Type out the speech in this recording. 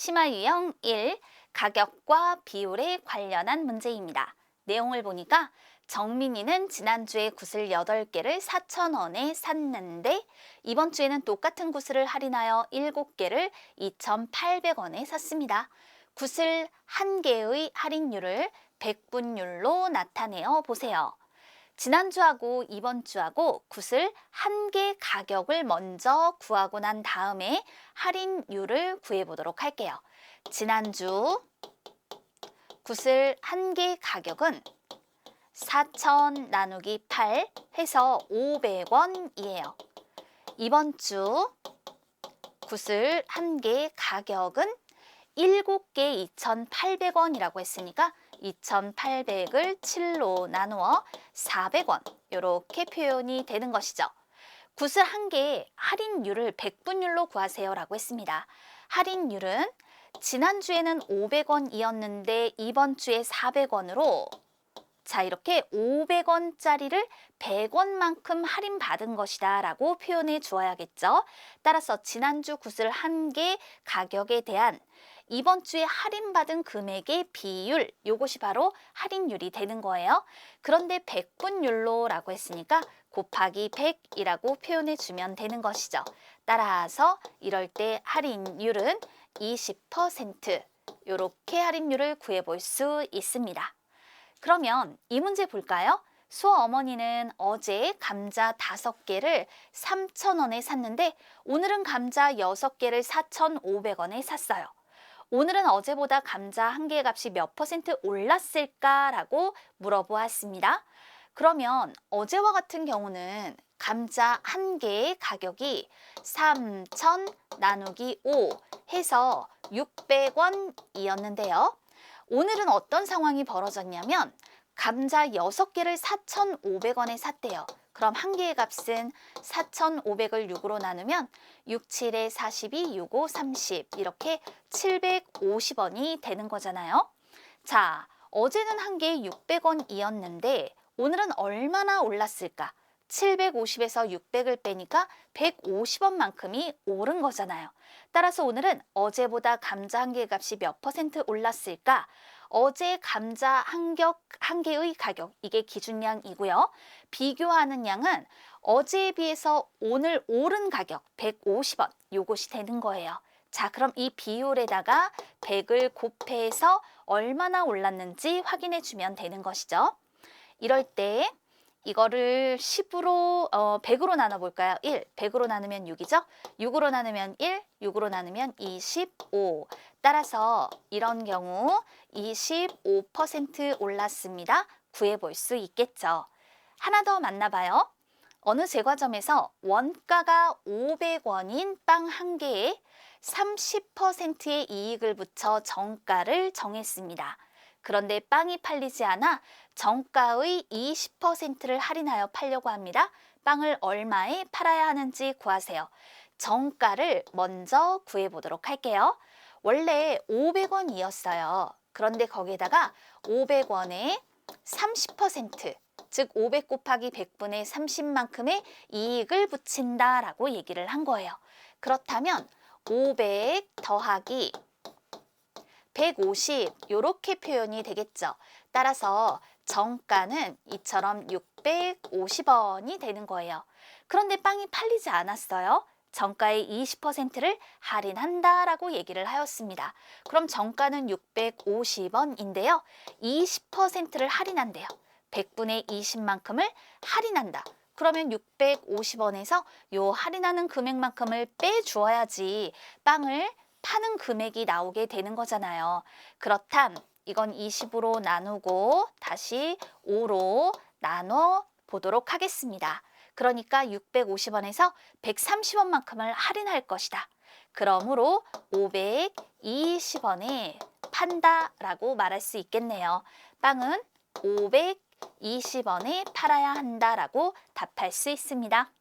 심화 유형 1. 가격과 비율에 관련한 문제입니다. 내용을 보니까 정민이는 지난주에 굿을 8개를 4,000원에 샀는데 이번 주에는 똑같은 굿을 할인하여 7개를 2,800원에 샀습니다. 굿을 1개의 할인율을 백분율로 나타내어 보세요. 지난주하고 이번 주하고 굿을 1개 가격을 먼저 구하고 난 다음에 할인율을 구해보도록 할게요. 지난주 굿을 1개 가격은 4,000 나누기 8 해서 500원이에요. 이번 주 굿을 1개 가격은 7개 2,800원이라고 했으니까 2,800을 7로 나누어 400원 이렇게 표현이 되는 것이죠. 굿을 1개 할인율을 백분율로 구하세요 라고 했습니다. 할인율은 지난주에는 500원이었는데 이번 주에 400원으로 자 이렇게 500원짜리를 100원만큼 할인받은 것이다 라고 표현해 주어야겠죠. 따라서 지난주 굿을 1개 가격에 대한 이번 주에 할인받은 금액의 비율, 이것이 바로 할인율이 되는 거예요. 그런데 백분율로 라고 했으니까 곱하기 100이라고 표현해 주면 되는 것이죠. 따라서 이럴 때 할인율은 20% 이렇게 할인율을 구해볼 수 있습니다. 그러면 이 문제 볼까요? 수어 어머니는 어제 감자 5개를 3,000원에 샀는데 오늘은 감자 6개를 4,500원에 샀어요. 오늘은 어제보다 감자 1개의 값이 몇 퍼센트 올랐을까라고 물어보았습니다. 그러면 어제와 같은 경우는 감자 1개의 가격이 3,000 나누기 5 해서 600원이었는데요. 오늘은 어떤 상황이 벌어졌냐면 감자 6개를 4,500원에 샀대요. 그럼 1개의 값은 4,500을 6으로 나누면 6, 7에 42, 6, 5, 30 이렇게 750원이 되는 거잖아요. 자, 어제는 1개에 600원이었는데 오늘은 얼마나 올랐을까? 750에서 600을 빼니까 150원만큼이 오른 거잖아요. 따라서 오늘은 어제보다 감자 1개의 값이 몇 퍼센트 올랐을까? 어제 감자 1개의 가격, 이게 기준량이고요. 비교하는 양은 어제에 비해서 오늘 오른 가격 150원, 요것이 되는 거예요. 자, 그럼 이 비율에다가 100을 곱해서 얼마나 올랐는지 확인해 주면 되는 것이죠. 이럴 때 이거를 100으로 나눠볼까요? 1, 100으로 나누면 6이죠? 6으로 나누면 1, 6으로 나누면 25. 따라서 이런 경우 25% 올랐습니다. 구해볼 수 있겠죠. 하나 더 만나봐요. 어느 제과점에서 원가가 500원인 빵 1개에 30%의 이익을 붙여 정가를 정했습니다. 그런데 빵이 팔리지 않아 정가의 20%를 할인하여 팔려고 합니다. 빵을 얼마에 팔아야 하는지 구하세요. 정가를 먼저 구해보도록 할게요. 원래 500원이었어요. 그런데 거기에다가 500원에 30%, 즉 500 곱하기 100분의 30만큼의 이익을 붙인다라고 얘기를 한 거예요. 그렇다면 500 더하기 150 이렇게 표현이 되겠죠. 따라서 정가는 이처럼 650원이 되는 거예요. 그런데 빵이 팔리지 않았어요. 정가의 20%를 할인한다라고 얘기를 하였습니다. 그럼 정가는 650원인데요. 20%를 할인한대요. 100분의 20만큼을 할인한다. 그러면 650원에서 요 할인하는 금액만큼을 빼주어야지 빵을 파는 금액이 나오게 되는 거잖아요. 그렇담 이건 20으로 나누고 다시 5로 나눠 보도록 하겠습니다. 그러니까 650원에서 130원만큼을 할인할 것이다. 그러므로 520원에 판다라고 말할 수 있겠네요. 빵은 520원에 팔아야 한다라고 답할 수 있습니다.